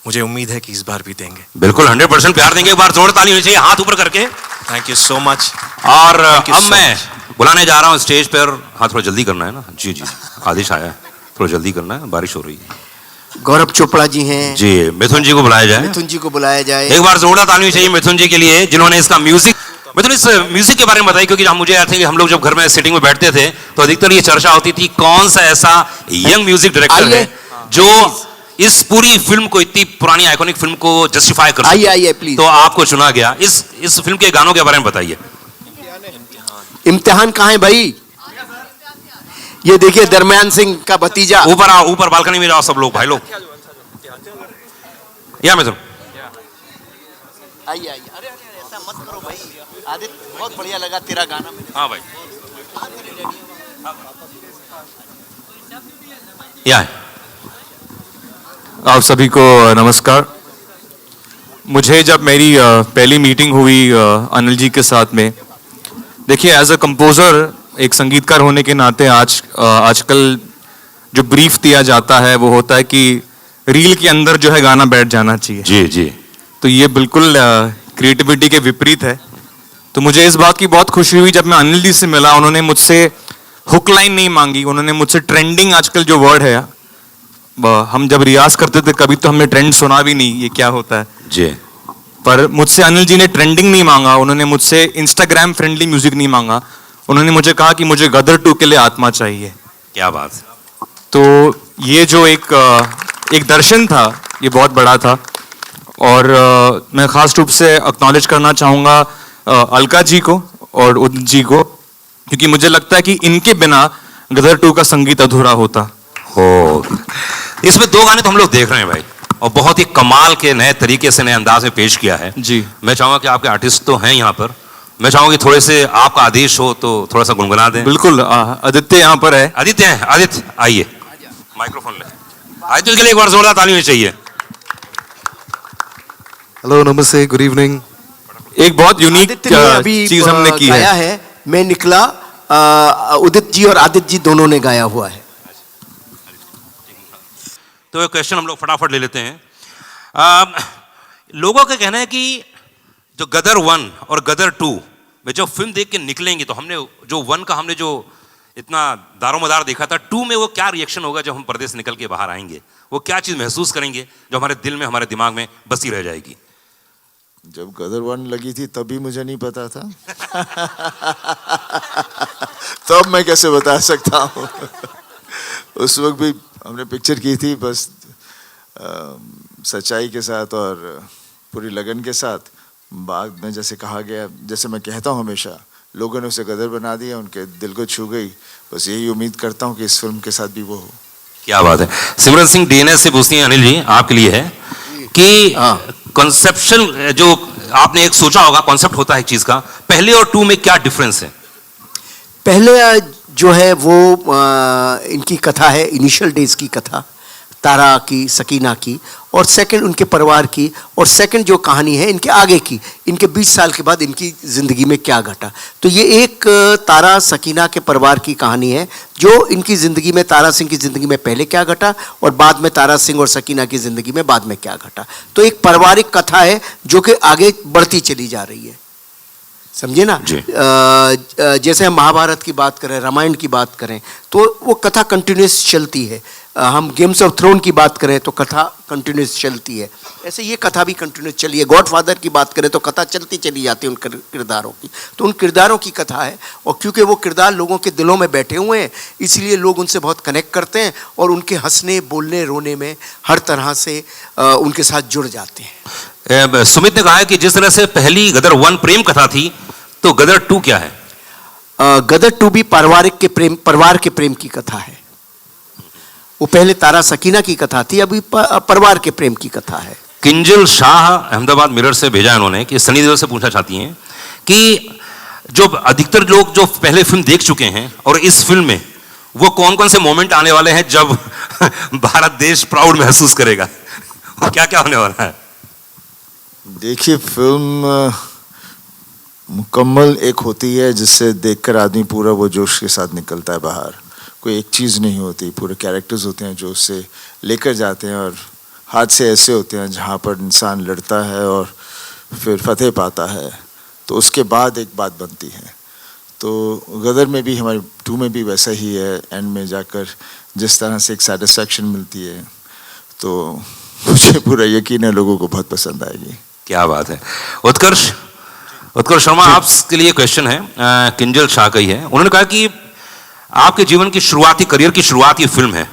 मुझे उम्मीद है कि इस बार भी देंगे। बिल्कुल 100% प्यार देंगे। एक बार जोर ताली होनी चाहिए, हाथ ऊपर करके। Thank you so much. और Thank you अब so मैं much. बुलाने जा रहा हूँ स्टेज पर। हाँ, थोड़ा जल्दी करना है ना। जी जी, आदेश आया है, थोड़ा जल्दी करना है, बारिश हो रही है। गौरव चोपड़ा जी हैं, जी, मिथुन जी को बुलाया जाए। मिथुन जी को बुलाया जाए। एक बार जोरदार ताली चाहिए मिथुन जी के लिए, जिन्होंने इसका म्यूजिक। मिथुन, इस म्यूजिक के बारे में बताइए, क्योंकि मुझे याद है कि हम लोग जब घर में सिटिंग में बैठते थे तो अधिकतर ये चर्चा होती थी कौन सा ऐसा यंग म्यूजिक डायरेक्टर है जो इस पूरी फिल्म को, इतनी पुरानी आइकॉनिक फिल्म को जस्टिफाई कर सके। आइए प्लीज। तो आपको चुना गया। इस फिल्म के गानों के बारे में बताइए। इम्तिहान कहाँ है भाई? ये देखिए दरमियान सिंह का भतीजा। ऊपर आओ, ऊपर बालकनी में जाओ सब लोग, भाई लोग। या मिथुन, आइए आइए। अरे ऐसा मत करो भाई। आदित्य, बहुत बढ़िया लगा तेरा गाना। हाँ भाई, या है। आप सभी को नमस्कार। मुझे जब मेरी पहली मीटिंग हुई अनिल जी के साथ में, देखिए एज अ कंपोज़र, एक संगीतकार होने के नाते आजकल जो ब्रीफ दिया जाता है वो होता है कि रील के अंदर जो है गाना बैठ जाना चाहिए। जी जी। तो ये बिल्कुल क्रिएटिविटी के विपरीत है। तो मुझे इस बात की बहुत खुशी हुई जब मैं अनिल जी से मिला। उन्होंने मुझसे हुक लाइन नहीं मांगी, उन्होंने मुझसे ट्रेंडिंग, आजकल जो वर्ड है, हम जब रियाज करते थे कभी तो हमने ट्रेंड सुना भी नहीं, ये क्या होता है जी। पर मुझसे अनिल जी ने ट्रेंडिंग नहीं मांगा, उन्होंने मुझसे इंस्टाग्राम फ्रेंडली म्यूजिक नहीं मांगा। उन्होंने मुझे कहा कि मुझे गदर 2 के लिए आत्मा चाहिए। क्या बात। तो ये जो एक दर्शन था, ये बहुत बड़ा था। और मैं खास रूप से एक्नॉलेज करना चाहूँगा अलका जी को और उदित जी को, क्योंकि मुझे लगता है कि इनके बिना गदर 2 का संगीत अधूरा होता। हो, इसमें 2 गाने तो हम लोग देख रहे हैं भाई, और बहुत ही कमाल के नए तरीके से, नए अंदाज में पेश किया है। जी, मैं चाहूँगा कि आपके आर्टिस्ट तो हैं यहाँ पर, मैं चाहूँगा कि थोड़े से आपका आदेश हो तो थोड़ा सा गुनगुना दें। बिल्कुल। आदित्य यहाँ पर है। आदित्य हैं, आदित्य आइए, माइक्रोफोन ले। आदित्य के लिए एक बार जोरदार ताली होनी चाहिए। हेलो, नमस्ते, गुड इवनिंग। एक बहुत यूनिक आदित्य ने अभी चीज हमने की गाया है। मैं निकला, उदित जी और आदित्य जी दोनों ने गाया हुआ है। तो ये क्वेश्चन हम लोग फटाफट ले लेते हैं। लोगों का कहना है कि जो गदर 1 और गदर 2 में जो फिल्म देख के निकलेंगे, तो हमने जो 1 का हमने जो इतना दारोमदार देखा था, 2 में वो क्या रिएक्शन होगा जब हम पर्दे से निकल के बाहर आएंगे, वो क्या चीज़ महसूस करेंगे जो हमारे दिल में, हमारे दिमाग में बसी रह जाएगी। जब गदर 1 लगी थी तभी मुझे नहीं पता था। तब मैं कैसे बता सकता हूँ। उस वक्त भी हमने पिक्चर की थी बस सच्चाई के साथ और पूरी लगन के साथ। बाद में जैसे कहा गया, जैसे मैं कहता हूँ हमेशा, लोगों ने उसे गदर बना दिया, उनके दिल को छू गई। बस यही उम्मीद करता हूँ कि इस फिल्म के साथ भी वो हो। क्या बात है। सिमरन सिंह डीएनएस से पूछती हैं अनिल जी, आपके लिए है कि कॉन्सेप्शन जो आपने एक सोचा होगा, कॉन्सेप्ट होता है एक चीज का, पहले और 2 में क्या डिफरेंस है? पहले जो है वो इनकी कथा है, इनिशियल डेज की कथा, तारा की, सकीना की, और सेकंड उनके परिवार की, और सेकंड जो कहानी है इनके आगे की, इनके 20 साल के बाद इनकी ज़िंदगी में क्या घटा। तो ये एक तारा सकीना के परिवार की कहानी है, जो इनकी ज़िंदगी में, तारा सिंह की ज़िंदगी में पहले क्या घटा और बाद में तारा सिंह और सकीना की ज़िंदगी में बाद में क्या घटा। तो एक पारिवारिक कथा है जो कि आगे बढ़ती चली जा रही है, समझे ना। जैसे हम महाभारत की बात करें, रामायण की बात करें, तो वो कथा कंटिन्यूस चलती है। हम गेम्स ऑफ थ्रोन की बात करें तो कथा कंटिन्यूस चलती है। ऐसे ये कथा भी कंटिन्यूस चली है। गॉडफादर की बात करें तो कथा चलती चली जाती है उन किरदारों की। तो उन किरदारों की कथा है, और क्योंकि वो किरदार लोगों के दिलों में बैठे हुए हैं, इसलिए लोग उनसे बहुत कनेक्ट करते हैं और उनके हंसने, बोलने, रोने में हर तरह से उनके साथ जुड़ जाते हैं। सुमित ने कहा है कि जिस तरह से पहली गदर 1 प्रेम कथा थी, तो गदर 2 क्या है? गदर 2 भी परिवार के प्रेम की कथा है। वो पहले तारा सकीना की कथा थी, अभी परिवार के प्रेम की कथा है। किंजल शाह अहमदाबाद मिरर से भेजा उन्होंने कि सनी देओल से पूछना चाहती हैं कि जो अधिकतर लोग जो पहले फिल्म देख चुके हैं और इस फिल्म में वो कौन कौन से मोमेंट आने वाले हैं जब भारत देश प्राउड महसूस करेगा, क्या क्या होने वाला है? देखिए फिल्म मुकम्मल एक होती है जिससे देखकर आदमी पूरा वो जोश के साथ निकलता है बाहर। कोई एक चीज़ नहीं होती, पूरे कैरेक्टर्स होते हैं जो उससे लेकर जाते हैं, और हादसे ऐसे होते हैं जहाँ पर इंसान लड़ता है और फिर फतेह पाता है, तो उसके बाद एक बात बनती है। तो गदर में भी, हमारे 2 में भी वैसा ही है। एंड में जाकर जिस तरह से एक सेटिस्फैक्शन मिलती है, तो मुझे पूरा यकीन है लोगों को बहुत पसंद आएगी। क्या बात है। उत्कर्ष शर्मा, आपके लिए क्वेश्चन है, किंजल शाह का ही है। उन्होंने कहा कि आपके जीवन की शुरुआती, करियर की शुरुआत ये फिल्म है।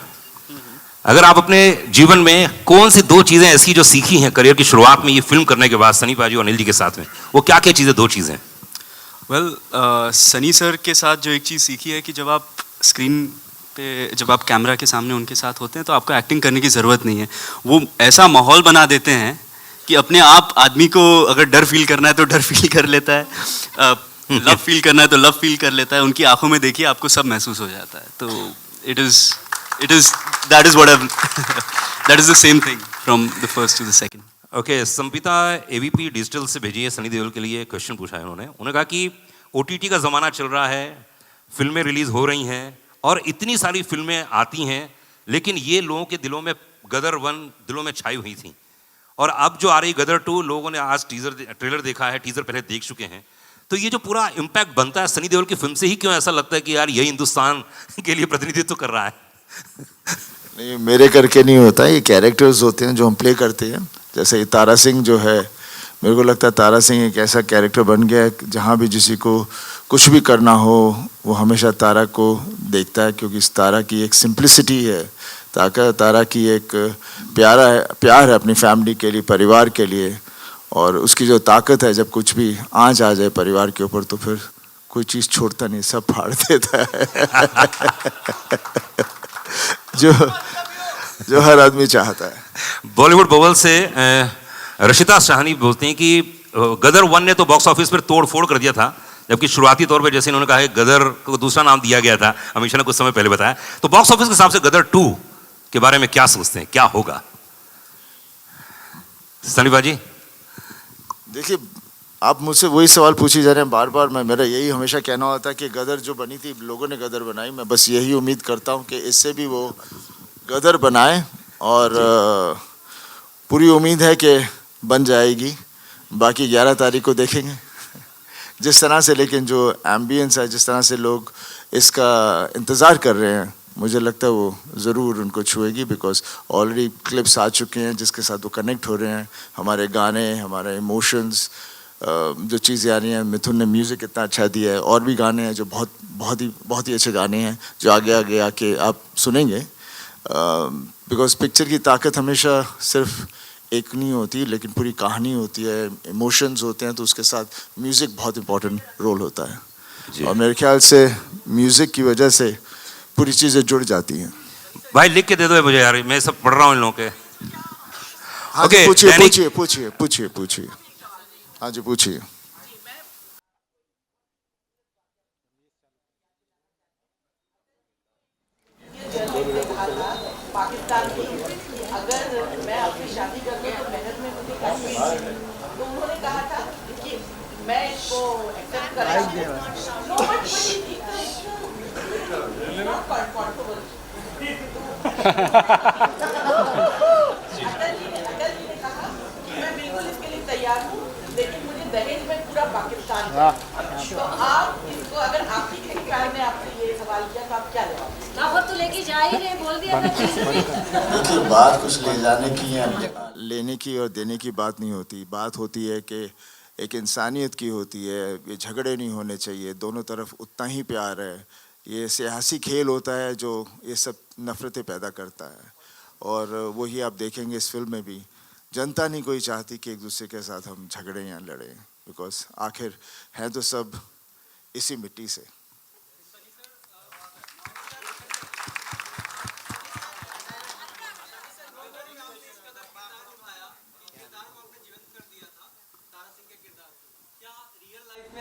अगर आप अपने जीवन में कौन सी 2 चीजें ऐसी जो सीखी हैं करियर की शुरुआत में ये फिल्म करने के बाद सनी पाजी और अनिल जी के साथ में, वो क्या क्या चीजें, 2 चीजें? वेल, सनी सर के साथ जो एक चीज़ सीखी है कि जब आप स्क्रीन पे, जब आप कैमरा के सामने उनके साथ होते हैं तो आपको एक्टिंग करने की ज़रूरत नहीं है। वो ऐसा माहौल बना देते हैं कि अपने आप आदमी को अगर डर फील करना है तो डर फील कर लेता है, लव फील करना है तो लव फील कर लेता है। उनकी आंखों में देखिए आपको सब महसूस हो जाता है। तो that is what that is the same thing from the first to the second. Okay, Sampita ABP digital से भेजी है सनी देओल के लिए क्वेश्चन पूछा है उन्होंने कहा कि ओटीटी का ज़माना चल रहा है, फिल्में रिलीज़ हो रही हैं और इतनी सारी फिल्में आती हैं, लेकिन ये लोगों के दिलों में गदर 1 दिलों में छाई हुई थी, और अब जो आ रही गदर 2, लोगों ने आज ट्रेलर देखा है, टीज़र पहले देख चुके हैं, तो ये जो पूरा इम्पैक्ट बनता है सनी देओल की फिल्म से ही क्यों ऐसा लगता है कि यार यही हिंदुस्तान के लिए प्रतिनिधित्व कर रहा है? नहीं, मेरे करके नहीं होता, ये कैरेक्टर्स होते हैं जो हम प्ले करते हैं। जैसे तारा सिंह जो है, मेरे को लगता है तारा सिंह एक ऐसा कैरेक्टर बन गया है, जहाँ भी किसी को कुछ भी करना हो वो हमेशा तारा को देखता है, क्योंकि इस तारा की एक सिंप्लिसिटी है, तारा की एक प्यार है अपनी फैमिली के लिए, परिवार के लिए, और उसकी जो ताकत है, जब कुछ भी आँच आ जाए परिवार के ऊपर तो फिर कोई चीज़ छोड़ता नहीं, सब फाड़ देता है जो हर आदमी चाहता है। बॉलीवुड बबल से रशिता शाहनी बोलती हैं कि गदर 1 ने तो बॉक्स ऑफिस पर तोड़ फोड़ कर दिया था, जबकि शुरुआती तौर पे जैसे इन्होंने कहा है गदर को दूसरा नाम दिया गया था, अमीशा ने कुछ समय पहले बताया, तो बॉक्स ऑफिस के हिसाब से गदर 2 के बारे में क्या सोचते हैं, क्या होगा? सनी बाजी। देखिए, आप मुझसे वही सवाल पूछी जा रहे हैं बार बार। मेरा यही हमेशा कहना होता है कि गदर जो बनी थी, लोगों ने गदर बनाई, मैं बस यही उम्मीद करता हूँ कि इससे भी वो गदर बनाए, और पूरी उम्मीद है कि बन जाएगी। बाकी 11 तारीख को देखेंगे जिस तरह से, लेकिन जो एम्बियंस है, जिस तरह से लोग इसका इंतज़ार कर रहे हैं, मुझे लगता है वो ज़रूर उनको छुएगी, बिकॉज ऑलरेडी क्लिप्स आ चुके हैं जिसके साथ वो कनेक्ट हो रहे हैं। हमारे गाने, हमारे इमोशंस, जो चीज़ें आ रही हैं, मिथुन ने म्यूज़िक इतना अच्छा दिया है, और भी गाने हैं जो बहुत ही अच्छे गाने हैं जो आगे आके आप सुनेंगे। बिकॉज पिक्चर की ताकत हमेशा सिर्फ एक नहीं होती, लेकिन पूरी कहानी होती है, इमोशंस होते हैं, तो उसके साथ म्यूज़िक बहुत इंपॉर्टेंट रोल होता है, और मेरे ख्याल से म्यूज़िक की वजह से पूरी चीज़ें जुड़ जाती हैं। भाई लिख के दे दो मुझे यार, मैं सब पढ़ रहा हूँ इन लोगों के। हाँ जी, पूछिए। हाँ जी, पूछिए। पाकिस्तान की अगर मैं अपनी शादी करके तो मेहनत में मुझे काफी, तो उन्होंने कहा था कि मैं इसको एक्सेप्ट अटल जी ने कहा कि मैं बिल्कुल इसके लिए तैयार हूँ, लेकिन मुझे दहेज में पूरा पाकिस्तान है। तो आप इसको, अगर आपकी ख्याल में आपने ये सवाल किया तो आप क्या जवाब? तो लेके जा ही रहे, बोल दिया था। देखिए, बात कुछ ले जाने की है, लेने की और देने की बात नहीं होती। बात होती है कि एक इंसानियत की होती है, ये झगड़े नहीं होने चाहिए, दोनों तरफ उतना ही प्यार है। ये सियासी खेल होता है जो ये सब नफ़रतें पैदा करता है, और वही आप देखेंगे इस फिल्म में भी। जनता नहीं कोई चाहती कि एक दूसरे के साथ हम झगड़ें या लड़ें, बिकॉज आखिर हैं तो सब इसी मिट्टी से।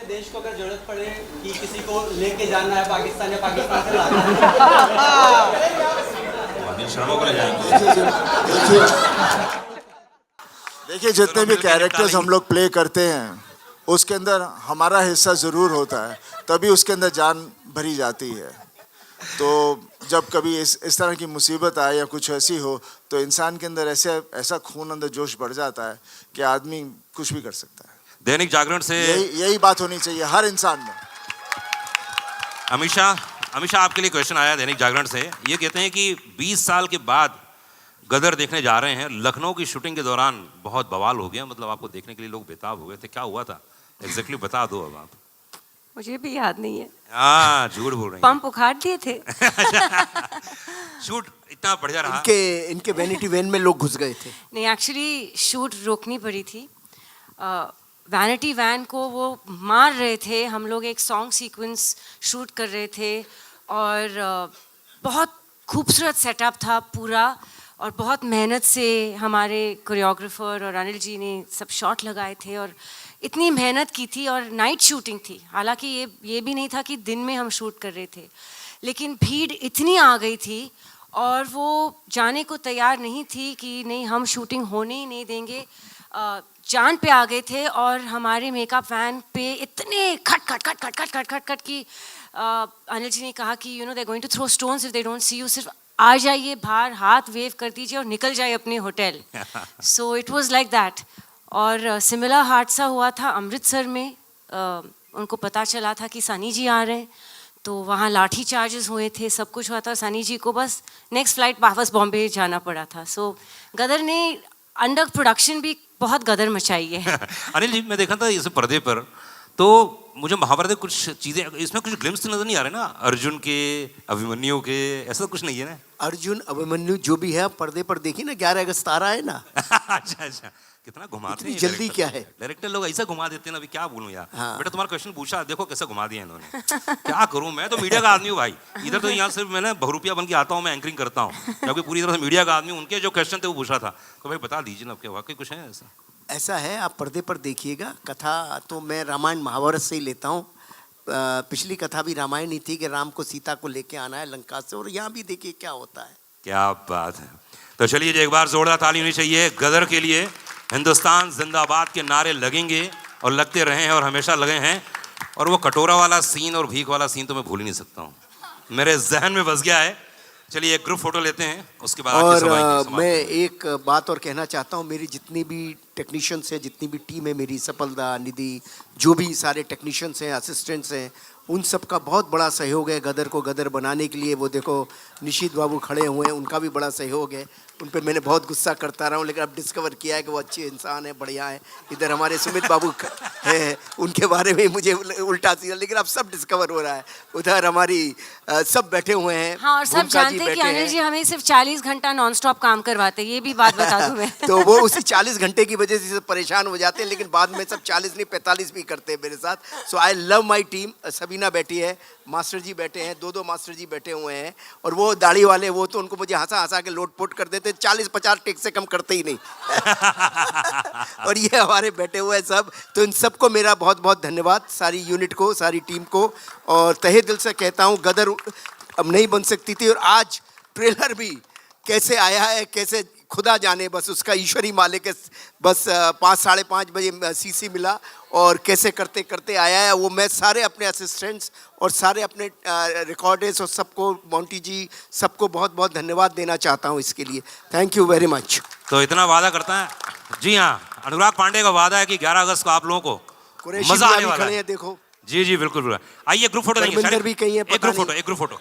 देश को अगर जरूरत पड़े कि किसी को लेके जाना है पाकिस्तान या पाकिस्तान से लाना है, देखिए, देखिए जितने भी कैरेक्टर्स हम लोग प्ले करते हैं उसके अंदर हमारा हिस्सा ज़रूर होता है, तभी उसके अंदर जान भरी जाती है। तो जब कभी इस तरह की मुसीबत आए या कुछ ऐसी हो तो इंसान के अंदर ऐसा खून अंदर जोश बढ़ जाता है कि आदमी कुछ भी कर सकता है। दैनिक जागरण से यही बात होनी चाहिए हर इंसान में। अमीषा आपके लिए क्वेश्चन आया दैनिक जागरण से। ये कहते हैं कि 20 साल के बाद गदर देखने जा रहे हैं। लखनऊ की शूटिंग के दौरान बहुत बवाल हो गया, मतलब आपको देखने के लिए लोग बेताब हो गए थे, क्या हुआ था एग्जैक्टली बता दो अब आप। मुझे भी याद नहीं है। हाँ झूठ बोल रहे हैं। पंप उखाड़ दिए थे। शूट इतना बढ़िया रहा। इनके वैनिटी वैन में लोग घुस गए थे। नहीं, एक्चुअली शूट रोकनी पड़ी थी। वैनिटी वैन को वो मार रहे थे। हम लोग एक सॉन्ग सीक्वेंस शूट कर रहे थे और बहुत खूबसूरत सेटअप था पूरा, और बहुत मेहनत से हमारे कोरियोग्राफर और अनिल जी ने सब शॉट लगाए थे और इतनी मेहनत की थी। और नाइट शूटिंग थी, हालांकि ये भी नहीं था कि दिन में हम शूट कर रहे थे, लेकिन भीड़ इतनी आ गई थी और वो जाने को तैयार नहीं थी कि नहीं हम शूटिंग होने ही नहीं देंगे। जान पे आ गए थे और हमारे मेकअप वैन पे इतने खट की अनिल जी ने कहा कि you know they going to throw stones if they don't see you, सिर्फ आ जाइए बाहर, हाथ वेव कर दीजिए और निकल जाइए अपने hotel. So it was like that. और सिमिलर हादसा हुआ था अमृतसर में। उनको पता चला था कि सनी जी आ रहे हैं, तो वहाँ लाठी चार्जेस हुए थे, सब कुछ हुआ था। सनी जी को बस नेक्स्ट फ्लाइट वापस बॉम्बे जाना पड़ा था। सो गदर ने अंडर प्रोडक्शन भी बहुत गदर मचाई है। अनिल जी मैं देखा था इस पर्दे पर, तो मुझे महाभारत में कुछ चीजें इसमें कुछ ग्लिम्स नजर नहीं आ रहे ना, अर्जुन के, अभिमन्यु के, ऐसा कुछ नहीं है ना? अर्जुन अभिमन्यु जो भी है पर्दे पर देखिए ना, 11 अगस्त आ रहा है ना। अच्छा कितना घुमाते हैं जल्दी क्या है, डायरेक्टर लोग ऐसा घुमा देते हैं ना, अभी क्या बोलूं यार। हाँ। बेटा तुम्हारा क्वेश्चन पूछा, देखो कैसे घुमा दिया इन्होंने। क्या करूं, मैं तो मीडिया का आदमी हूँ भाई। इधर तो यहाँ सिर्फ मैंने बहुरुपिया बन के आता हूँ, मैं एंकरिंग करता हूँ, क्योंकि पूरी तरह से मीडिया का आदमी। उनके जो क्वेश्चन थे वो पूछा था, तो भाई बता दीजिए ना, आपके वाकई कुछ है ऐसा? ऐसा है, आप पर्दे पर देखिएगा। कथा तो मैं रामायण महाभारत से ही लेता हूँ। पिछली कथा भी रामायण ही थी कि राम को सीता को लेके आना है लंका से, और यहाँ भी देखिए क्या होता है। क्या बात है। तो चलिए एक बार जोरदार ताली होनी चाहिए गदर के लिए। हिंदुस्तान जिंदाबाद के नारे लगेंगे और लगते रहे हैं और हमेशा लगे हैं। और वो कटोरा वाला सीन और भीख वाला सीन तो मैं भूल ही नहीं सकता हूँ, मेरे जहन में बस गया है। चलिए एक ग्रुप फोटो लेते हैं, उसके बाद और मैं एक बात और कहना चाहता हूँ। मेरी जितनी भी टेक्नीशियंस हैं, जितनी भी टीम है मेरी, सफलदा, निधि, जो भी सारे टेक्नीशियंस हैं, असिस्टेंट्स हैं, उन सब का बहुत बड़ा सहयोग है गदर को गदर बनाने के लिए। वो देखो निशित बाबू खड़े हुए हैं, उनका भी बड़ा सहयोग है। उन पर मैंने बहुत गुस्सा करता रहा हूँ, लेकिन अब डिस्कवर किया है कि वो अच्छे इंसान है, बढ़िया है। इधर हमारे सुमित बाबू है, उनके बारे में मुझे उल्टा सीधा, लेकिन अब सब डिस्कवर हो रहा है। उधर हमारी सब बैठे हुए हैं। हाँ, और सब जानते हैं कि अनिल जी हमें सिर्फ 40 घंटा नॉन स्टॉप काम करवाते हैं, ये भी बात बता दूं मैं। तो वो उसी 40 घंटे की वजह से परेशान हो जाते हैं, लेकिन बाद में सब 40 नहीं 45 भी करते हैं मेरे साथ। So I love my team. Sabina बैठी है, मास्टर जी बैठे हैं, दो मास्टर जी बैठे हुए हैं, और वो दाढ़ी वाले, वो तो उनको मुझे हंसा के लोट-पोट कर देते, 40-50 टेक से कम करते ही नहीं। और ये हमारे बैठे हुए हैं सब। तो इन सबको मेरा बहुत बहुत धन्यवाद, सारी यूनिट को, सारी टीम को। और तहे दिल से कहता हूँ गदर अब नहीं बन सकती थी। और आज ट्रेलर भी कैसे आया है, कैसे खुदा जाने, बस उसका ईश्वरी मालिक है। बस 5-5:30 बजे सीसी मिला और कैसे करते करते आया है। वो मैं सारे अपने असिस्टेंट्स और सारे अपने रिकॉर्डर्स और सबको, मोंटी जी, सबको बहुत बहुत धन्यवाद देना चाहता हूँ इसके लिए। Thank you very much. तो इतना वादा करता है जी। हाँ, अनुराग पांडे का वादा है कि 11 अगस्त को आप लोगों को मजा आने वाला है। देखो जी बिल्कुल। आइए ग्रुप फोटो देंगे। भी कहीं है, एक ग्रुप फोटो